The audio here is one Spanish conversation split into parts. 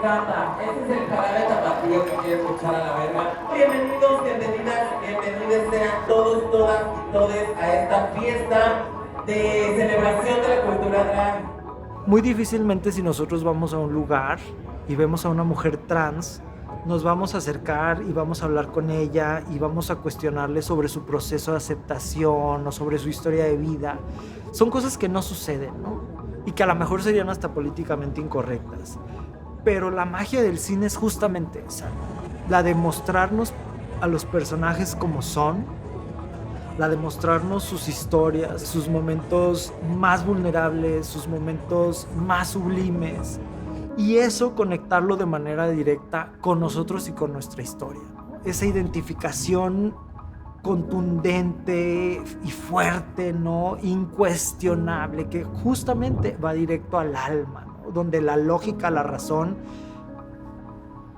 encanta. Ese es el jarabe tapatío que quieres escuchar a la verga. Bienvenidos, bienvenidas, bienvenidos sean todos, todas y todes a esta fiesta de celebración de la cultura drag. Muy difícilmente si nosotros vamos a un lugar y vemos a una mujer trans, nos vamos a acercar y vamos a hablar con ella y vamos a cuestionarle sobre su proceso de aceptación o sobre su historia de vida. Son cosas que no suceden, ¿no? Y que a lo mejor serían hasta políticamente incorrectas. Pero la magia del cine es justamente esa, la de mostrarnos a los personajes como son, la de mostrarnos sus historias, sus momentos más vulnerables, sus momentos más sublimes, y eso conectarlo de manera directa con nosotros y con nuestra historia. Esa identificación contundente y fuerte, ¿no? Incuestionable, que justamente va directo al alma, ¿no? Donde la lógica, la razón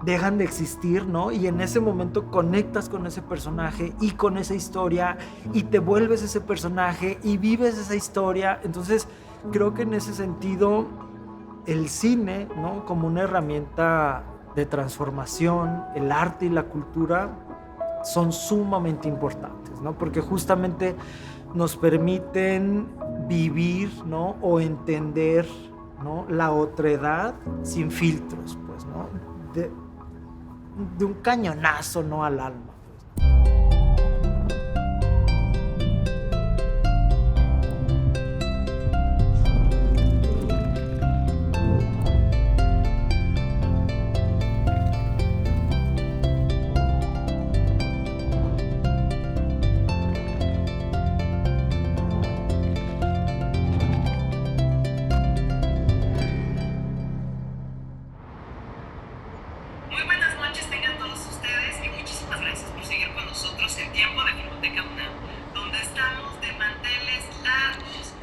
dejan de existir, ¿no? Y en ese momento conectas con ese personaje y con esa historia y te vuelves ese personaje y vives esa historia. Entonces, creo que en ese sentido el cine, ¿no? Como una herramienta de transformación, el arte y la cultura son sumamente importantes, ¿no? Porque justamente nos permiten vivir, ¿no? O entender, ¿no? La otredad sin filtros, pues, ¿no? De un cañonazo, ¿no? Al alma.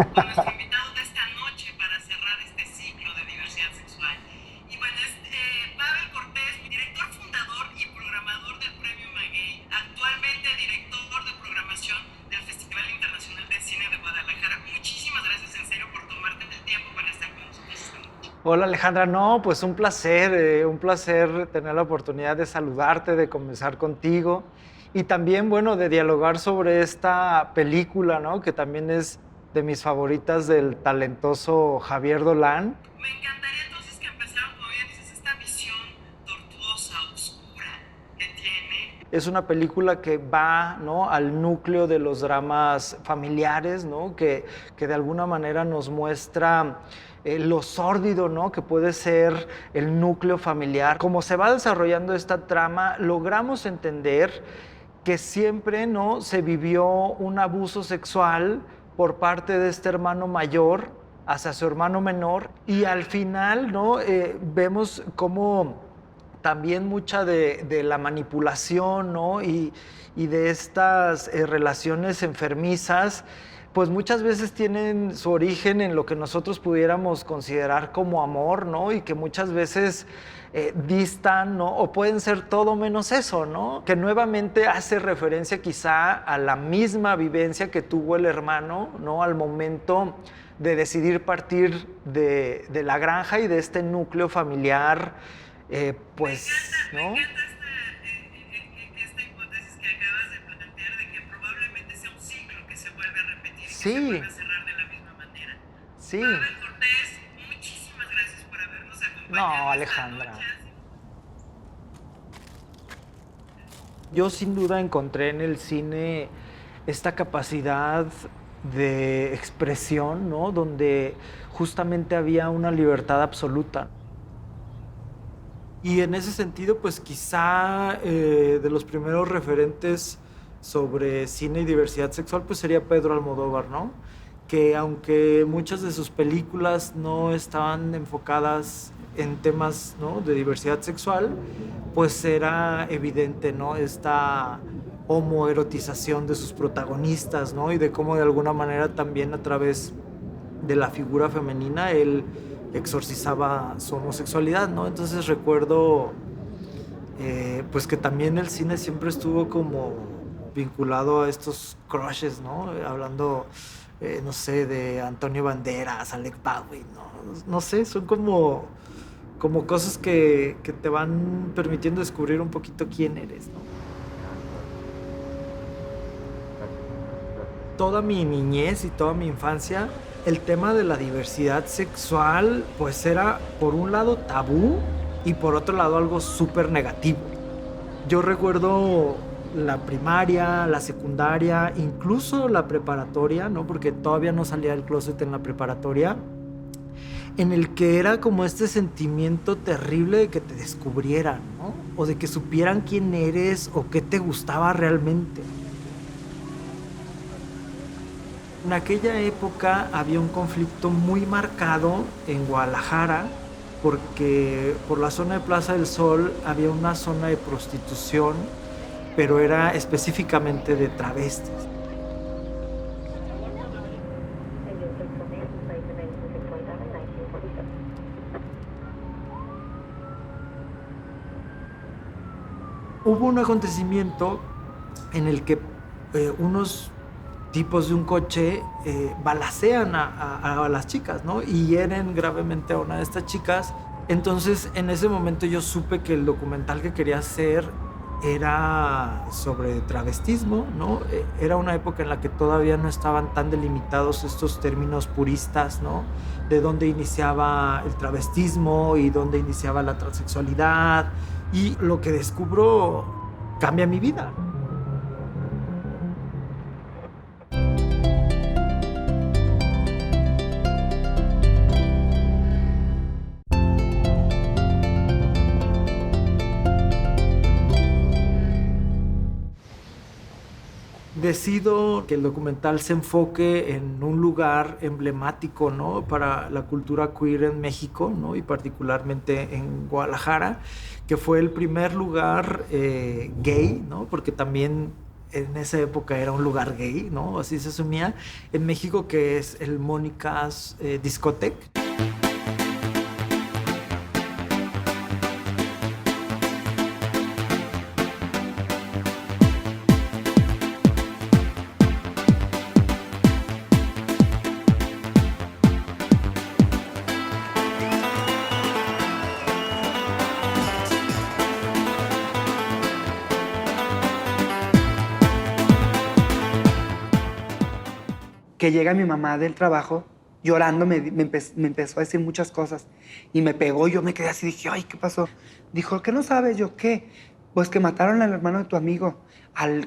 Con nuestro invitado de esta noche para cerrar este ciclo de diversidad sexual. Y bueno, es Pavel Cortés, director fundador y programador del Premio Maguey, actualmente director de programación del Festival Internacional de Cine de Guadalajara. Muchísimas gracias en serio por tomarte el tiempo para estar con nosotros esta noche. Hola Alejandra, no, pues un placer tener la oportunidad de saludarte, de conversar contigo y también, bueno, de dialogar sobre esta película, ¿no? Que también es de mis favoritas del talentoso Javier Dolan. Me encantaría entonces que empezáramos, como bien dices, esta visión tortuosa, oscura que tiene. Es una película que va, ¿no? Al núcleo de los dramas familiares, ¿no? Que de alguna manera nos muestra lo sórdido, ¿no? Que puede ser el núcleo familiar. Como se va desarrollando esta trama, logramos entender que siempre, ¿no? Se vivió un abuso sexual por parte de este hermano mayor hacia su hermano menor, y al final, ¿no? Vemos cómo también mucha de la manipulación, ¿no? y de estas relaciones enfermizas, pues muchas veces tienen su origen en lo que nosotros pudiéramos considerar como amor, ¿no? Y que muchas veces distan, ¿no? O pueden ser todo menos eso, ¿no? Que nuevamente hace referencia quizá a la misma vivencia que tuvo el hermano, ¿no? Al momento de decidir partir de la granja y de este núcleo familiar, pues, me ¿no? encanta esta hipótesis que acabas de plantear de que probablemente sea un ciclo que se vuelve a repetir y que se vuelve a cerrar de la misma manera. Sí. Pavel Cortés, muchísimas gracias por habernos acompañado. No, Alejandra. Yo sin duda encontré en el cine esta capacidad de expresión, ¿no? Donde justamente había una libertad absoluta. Y en ese sentido, pues quizá de los primeros referentes sobre cine y diversidad sexual, pues sería Pedro Almodóvar, ¿no? Que aunque muchas de sus películas no estaban enfocadas en temas, ¿no? De diversidad sexual, pues era evidente, ¿no? Esta homoerotización de sus protagonistas, ¿no? Y de cómo de alguna manera también a través de la figura femenina él exorcizaba su homosexualidad, ¿no? Entonces recuerdo pues que también el cine siempre estuvo como vinculado a estos crushes, ¿no? Hablando, no sé, de Antonio Banderas, Alec Baldwin, ¿no? No sé, son como como cosas que te van permitiendo descubrir un poquito quién eres, ¿no? Toda mi niñez y toda mi infancia, el tema de la diversidad sexual, pues era por un lado tabú y por otro lado algo súper negativo. Yo recuerdo la primaria, la secundaria, incluso la preparatoria, ¿no? Porque todavía no salía del closet en la preparatoria, en el que era como este sentimiento terrible de que te descubrieran, ¿no? O de que supieran quién eres o qué te gustaba realmente. En aquella época había un conflicto muy marcado en Guadalajara porque por la zona de Plaza del Sol había una zona de prostitución, pero era específicamente de travestis. Hubo un acontecimiento en el que unos tipos de un coche balacean a las chicas, ¿no? Y hieren gravemente a una de estas chicas. Entonces, en ese momento yo supe que el documental que quería hacer era sobre travestismo, ¿no? Era una época en la que todavía no estaban tan delimitados estos términos puristas, ¿no? De dónde iniciaba el travestismo y dónde iniciaba la transexualidad. Y lo que descubro cambia mi vida. Decido que el documental se enfoque en un lugar emblemático, ¿no? Para la cultura queer en México, ¿no? Y particularmente en Guadalajara, que fue el primer lugar gay, ¿no? Porque también en esa época era un lugar gay, ¿no? Así se asumía, en México, que es el Mónica's Discotheque. Que llega mi mamá del trabajo llorando, me empezó a decir muchas cosas y me pegó. Yo me quedé así, dije, ay, ¿qué pasó? Dijo, ¿qué no sabes? Yo, ¿qué? Pues que mataron al hermano de tu amigo.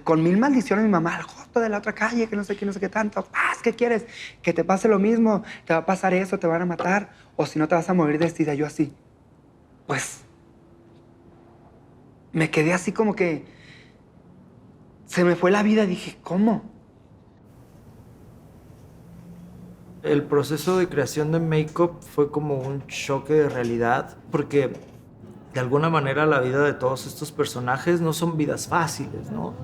Con 1000 maldiciones mi mamá, al joto de la otra calle, que no sé qué, no sé qué tanto. Paz, ¿qué quieres? Que te pase lo mismo, te va a pasar eso, te van a matar, o si no te vas a morir de sida. Yo así, pues, me quedé así como que se me fue la vida. Dije, ¿cómo? El proceso de creación de Make-up fue como un choque de realidad, porque de alguna manera la vida de todos estos personajes no son vidas fáciles, ¿no?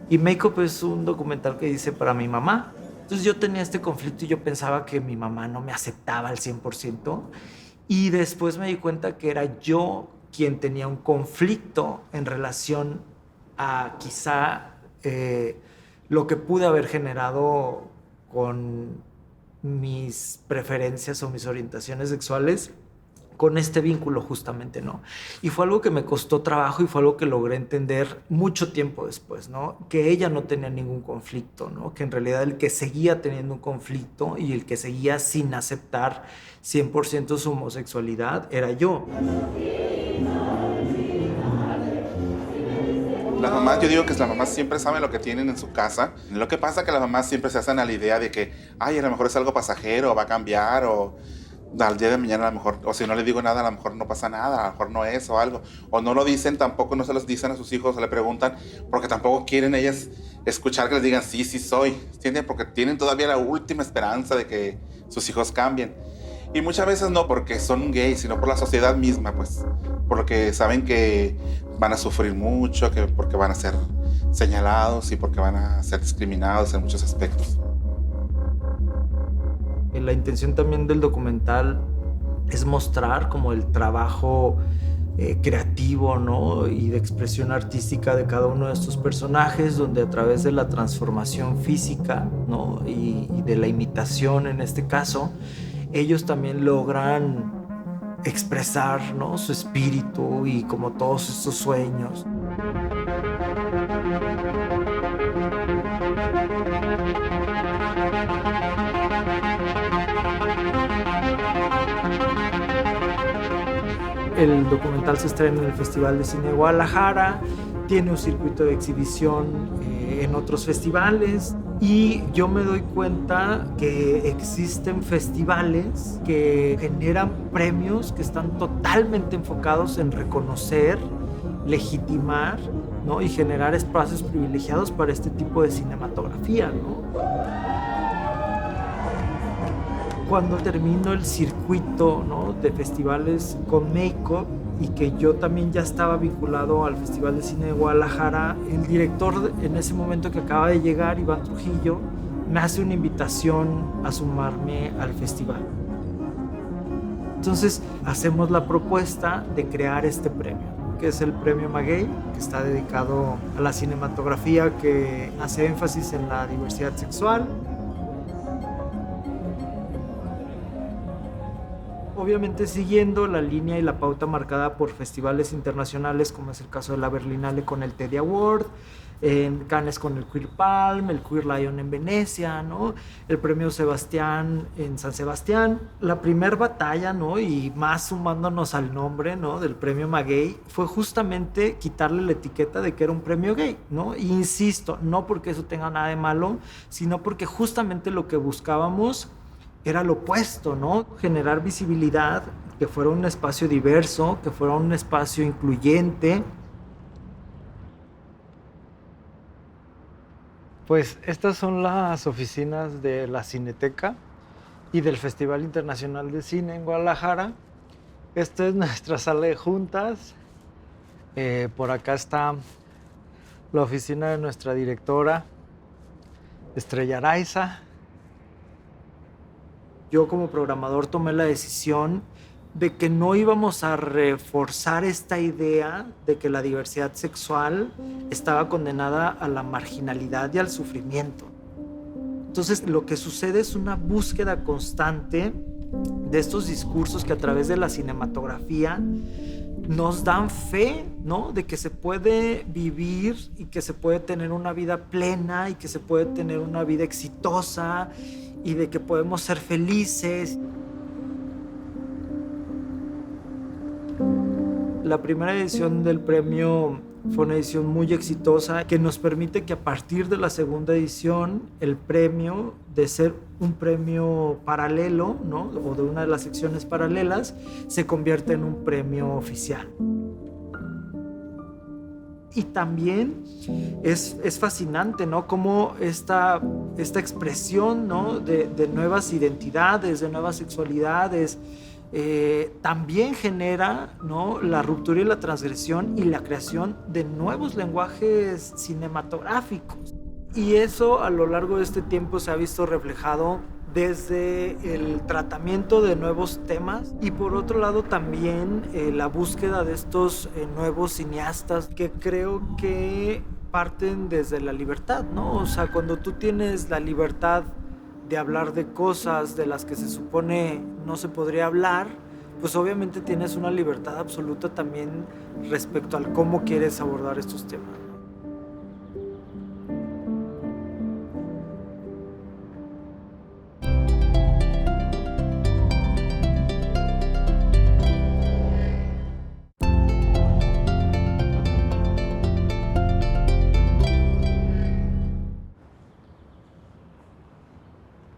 Y Make-up es un documental que hice para mi mamá. Entonces yo tenía este conflicto y yo pensaba que mi mamá no me aceptaba al 100%. Y después me di cuenta que era yo quien tenía un conflicto en relación a quizá lo que pude haber generado con mis preferencias o mis orientaciones sexuales con este vínculo justamente, ¿no? Y fue algo que me costó trabajo y fue algo que logré entender mucho tiempo después, ¿no? Que ella no tenía ningún conflicto, ¿no? Que en realidad el que seguía teniendo un conflicto y el que seguía sin aceptar 100% su homosexualidad era yo. Las mamás, yo digo que las mamás siempre saben lo que tienen en su casa. Lo que pasa es que las mamás siempre se hacen a la idea de que, ay, a lo mejor es algo pasajero, va a cambiar, o al día de mañana a lo mejor, o si no le digo nada, a lo mejor no pasa nada, a lo mejor no es o algo. O no lo dicen, tampoco no se los dicen a sus hijos, o le preguntan, porque tampoco quieren ellas escuchar que les digan, sí, sí soy, ¿entienden? Porque tienen todavía la última esperanza de que sus hijos cambien. Y muchas veces no porque son gays, sino por la sociedad misma, pues. Porque saben que van a sufrir mucho, que porque van a ser señalados y porque van a ser discriminados en muchos aspectos. La intención también del documental es mostrar como el trabajo creativo, ¿no? Y de expresión artística de cada uno de estos personajes, donde a través de la transformación física, ¿no? y de la imitación en este caso, ellos también logran expresar, ¿no? Su espíritu y como todos estos sueños. El documental se estrena en el Festival de Cine de Guadalajara, tiene un circuito de exhibición en otros festivales, y yo me doy cuenta que existen festivales que generan premios que están totalmente enfocados en reconocer, legitimar, ¿no? Y generar espacios privilegiados para este tipo de cinematografía, ¿no? Cuando termino el circuito, ¿no? De festivales con Make-up, y que yo también ya estaba vinculado al Festival de Cine de Guadalajara, el director en ese momento que acaba de llegar, Iván Trujillo, me hace una invitación a sumarme al festival. Entonces hacemos la propuesta de crear este premio, que es el Premio Maguey, que está dedicado a la cinematografía que hace énfasis en la diversidad sexual. Obviamente siguiendo la línea y la pauta marcada por festivales internacionales, como es el caso de la Berlinale con el Teddy Award, en Cannes con el Queer Palm, el Queer Lion en Venecia, ¿no? El Premio Sebastián en San Sebastián. La primer batalla, ¿no? Y más sumándonos al nombre, ¿no? Del Premio Maguey, fue justamente quitarle la etiqueta de que era un premio gay, ¿no? Y insisto, no porque eso tenga nada de malo, sino porque justamente lo que buscábamos era lo opuesto, ¿no? Generar visibilidad, que fuera un espacio diverso, que fuera un espacio incluyente. Pues estas son las oficinas de la Cineteca y del Festival Internacional de Cine en Guadalajara. Esta es nuestra sala de juntas. Por acá está la oficina de nuestra directora, Estrella Araiza. Yo como programador tomé la decisión de que no íbamos a reforzar esta idea de que la diversidad sexual estaba condenada a la marginalidad y al sufrimiento. Entonces, lo que sucede es una búsqueda constante de estos discursos que a través de la cinematografía nos dan fe, ¿no? De que se puede vivir y que se puede tener una vida plena y que se puede tener una vida exitosa y de que podemos ser felices. La primera edición del premio fue una edición muy exitosa que nos permite que a partir de la segunda edición el premio, de ser un premio paralelo, ¿no? O de una de las secciones paralelas, se convierte en un premio oficial. Y también es fascinante, ¿no? Cómo esta expresión, ¿no? de nuevas identidades, de nuevas sexualidades, también genera, ¿no? La ruptura y la transgresión y la creación de nuevos lenguajes cinematográficos. Y eso a lo largo de este tiempo se ha visto reflejado desde el tratamiento de nuevos temas y por otro lado también la búsqueda de estos nuevos cineastas que creo que parten desde la libertad, ¿no? O sea, cuando tú tienes la libertad de hablar de cosas de las que se supone no se podría hablar, pues obviamente tienes una libertad absoluta también respecto al cómo quieres abordar estos temas.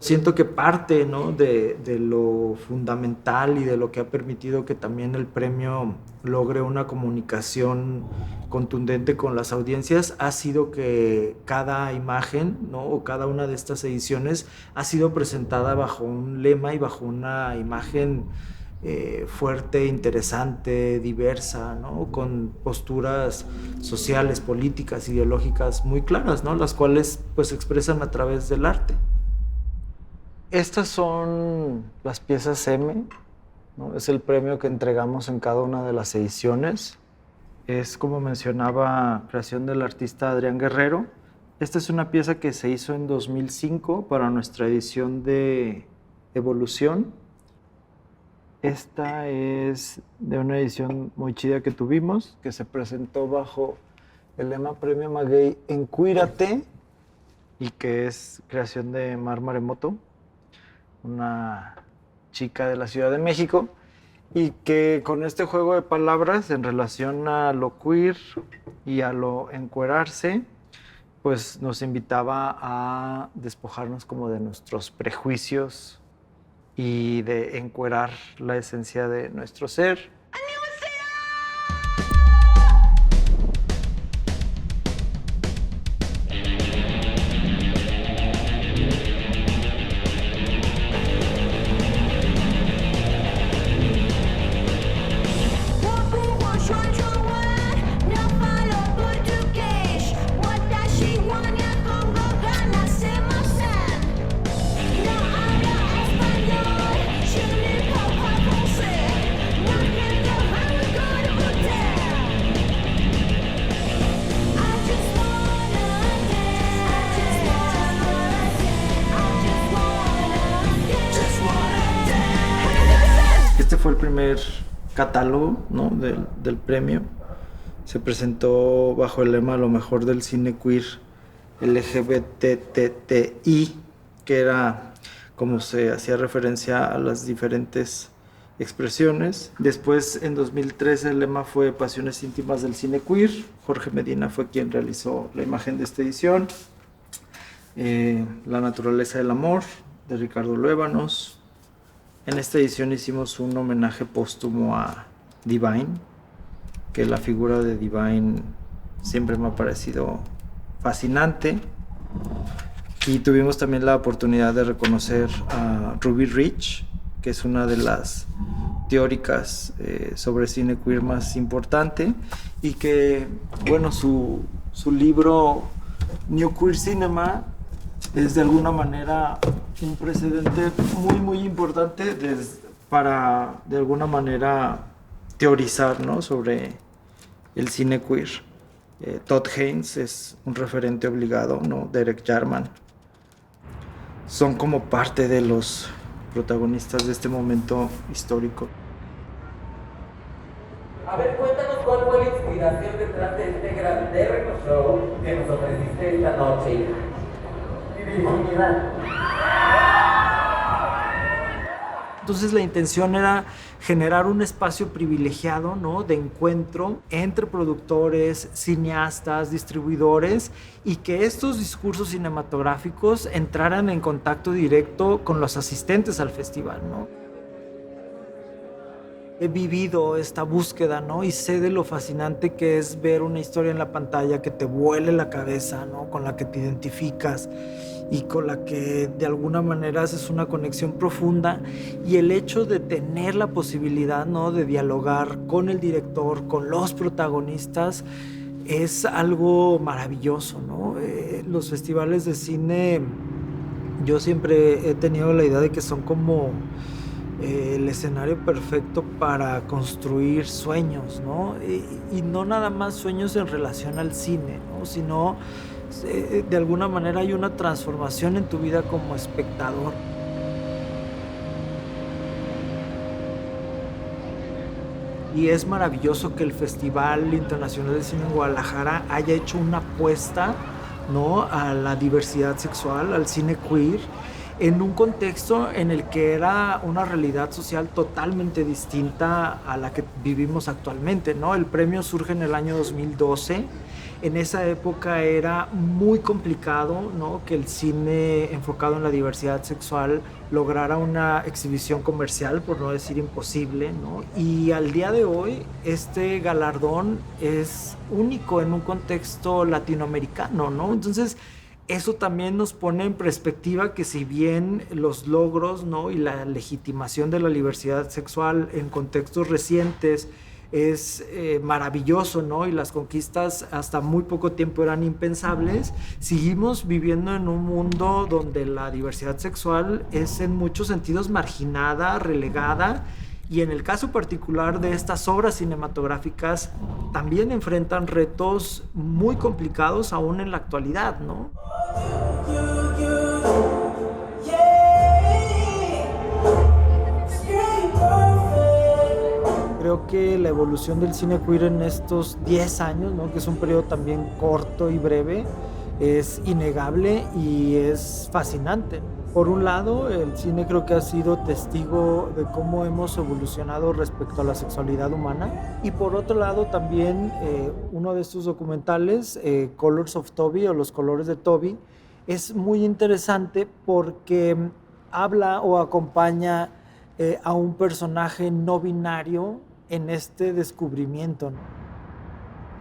Siento que parte, ¿no? de lo fundamental y de lo que ha permitido que también el premio logre una comunicación contundente con las audiencias ha sido que cada imagen, ¿no? O cada una de estas ediciones ha sido presentada bajo un lema y bajo una imagen fuerte, interesante, diversa, ¿no? Con posturas sociales, políticas, ideológicas muy claras, ¿no? Las cuales pues se expresan a través del arte. Estas son las piezas M ¿no? Es el premio que entregamos en cada una de las ediciones. Es, como mencionaba, creación del artista Adrián Guerrero. Esta es una pieza que se hizo en 2005 para nuestra edición de Evolución. Esta es de una edición muy chida que tuvimos, que se presentó bajo el lema Premio Maguey Encuírate, y que es creación de Mar Maremoto, una chica de la Ciudad de México, y que con este juego de palabras en relación a lo queer y a lo encuerarse, pues nos invitaba a despojarnos como de nuestros prejuicios y de encuerar la esencia de nuestro ser. Este fue el primer catálogo, ¿no?, del premio. Se presentó bajo el lema Lo mejor del cine queer LGBTTI, que era como se hacía referencia a las diferentes expresiones. Después, en 2013, el lema fue Pasiones íntimas del cine queer. Jorge Medina fue quien realizó la imagen de esta edición. La naturaleza del amor, de Ricardo Luébanos. En esta edición hicimos un homenaje póstumo a Divine, que la figura de Divine siempre me ha parecido fascinante. Y tuvimos también la oportunidad de reconocer a Ruby Rich, que es una de las teóricas sobre cine queer más importante, y que, bueno, su libro New Queer Cinema es de alguna manera un precedente muy importante para de alguna manera teorizar, ¿no?, sobre el cine queer. Todd Haynes es un referente obligado, ¿no? Derek Jarman. Son como parte de los protagonistas de este momento histórico. A ver, cuéntanos cuál fue la inspiración detrás de este grandérrimo show que nos ofreciste esta noche, hija. Mi divinidad. Entonces la intención era generar un espacio privilegiado, ¿no?, de encuentro entre productores, cineastas, distribuidores, y que estos discursos cinematográficos entraran en contacto directo con los asistentes al festival, ¿no? He vivido esta búsqueda, ¿no?, y sé de lo fascinante que es ver una historia en la pantalla que te vuele la cabeza, ¿no?, con la que te identificas y con la que de alguna manera haces una conexión profunda, y el hecho de tener la posibilidad, ¿no?, de dialogar con el director, con los protagonistas, es algo maravilloso, ¿no? Los festivales de cine, yo siempre he tenido la idea de que son como el escenario perfecto para construir sueños, ¿no? Y no nada más sueños en relación al cine, ¿no?, sino de alguna manera hay una transformación en tu vida como espectador. Y es maravilloso que el Festival Internacional de Cine en Guadalajara haya hecho una apuesta, ¿no?, a la diversidad sexual, al cine queer, en un contexto en el que era una realidad social totalmente distinta a la que vivimos actualmente, ¿no? El premio surge en el año 2012. En esa época era muy complicado, ¿no?, que el cine enfocado en la diversidad sexual lograra una exhibición comercial, por no decir imposible, ¿no? Y al día de hoy este galardón es único en un contexto latinoamericano, ¿no? Entonces eso también nos pone en perspectiva que si bien los logros, ¿no?, y la legitimación de la diversidad sexual en contextos recientes es maravilloso, ¿no?, y las conquistas hasta muy poco tiempo eran impensables, seguimos viviendo en un mundo donde la diversidad sexual es en muchos sentidos marginada, relegada, Y en el caso particular de estas obras cinematográficas, también enfrentan retos muy complicados aún en la actualidad, ¿no? Creo que la evolución del cine queer en estos 10 años, ¿no? Que es un periodo también corto y breve, es innegable y es fascinante. Por un lado, el cine creo que ha sido testigo de cómo hemos evolucionado respecto a la sexualidad humana. Y por otro lado, también uno de estos documentales, Colors of Toby o Los Colores de Toby, es muy interesante porque habla o acompaña a un personaje no binario en este descubrimiento, ¿no?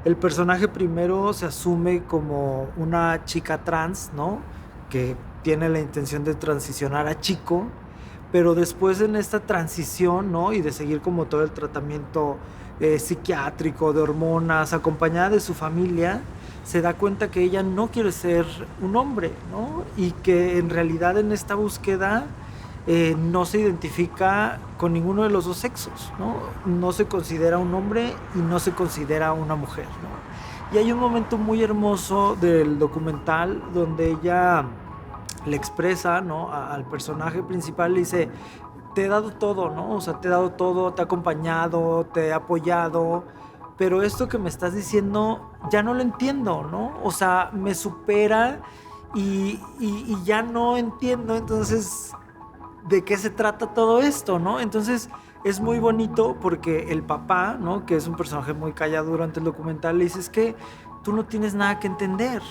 El personaje primero se asume como una chica trans, ¿no? Que tiene la intención de transicionar a chico, pero después en esta transición, ¿no? Y de seguir como todo el tratamiento psiquiátrico, de hormonas, acompañada de su familia, se da cuenta que ella no quiere ser un hombre, ¿no? Y que en realidad en esta búsqueda no se identifica con ninguno de los dos sexos, ¿no? No se considera un hombre y no se considera una mujer, ¿no? Y hay un momento muy hermoso del documental donde ella le expresa, ¿no? Al personaje principal, le dice: te he dado todo, ¿no? O sea, te he dado todo, te he acompañado, te he apoyado, pero esto que me estás diciendo ya no lo entiendo, ¿no? O sea, me supera y ya no entiendo, entonces, ¿de qué se trata todo esto, no? Entonces es muy bonito porque el papá, ¿no? Que es un personaje muy callado durante el documental, le dice: es que tú no tienes nada que entender.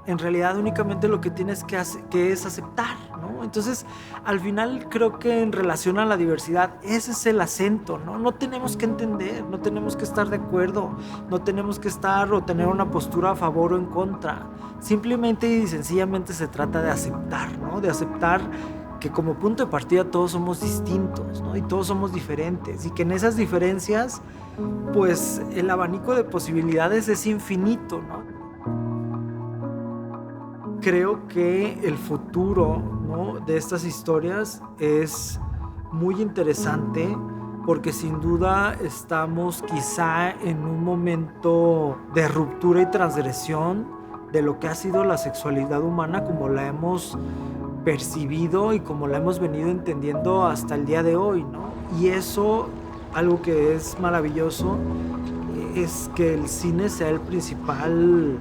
En realidad únicamente lo que tienes que es aceptar, ¿no? Entonces, al final creo que en relación a la diversidad, ese es el acento, ¿no? No tenemos que entender, no tenemos que estar de acuerdo, no tenemos que estar o tener una postura a favor o en contra. Simplemente y sencillamente se trata de aceptar, ¿no? De aceptar que como punto de partida todos somos distintos, ¿no? Y todos somos diferentes, y que en esas diferencias, pues el abanico de posibilidades es infinito, ¿no? Creo que el futuro, ¿no? de estas historias es muy interesante porque sin duda estamos quizá en un momento de ruptura y transgresión de lo que ha sido la sexualidad humana como la hemos percibido y como la hemos venido entendiendo hasta el día de hoy, ¿no? Y eso, algo que es maravilloso, es que el cine sea el principal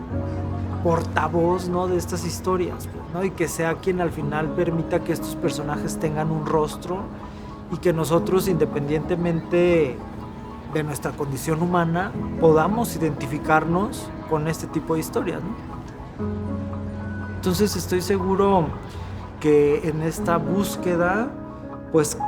portavoz, ¿no? de estas historias, ¿no? Y que sea quien al final permita que estos personajes tengan un rostro y que nosotros, independientemente de nuestra condición humana, podamos identificarnos con este tipo de historias, ¿no? Entonces estoy seguro que en esta búsqueda, pues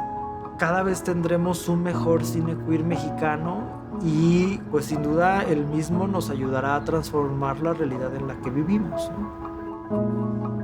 cada vez tendremos un mejor cine queer mexicano y pues sin duda el mismo nos ayudará a transformar la realidad en la que vivimos, ¿no?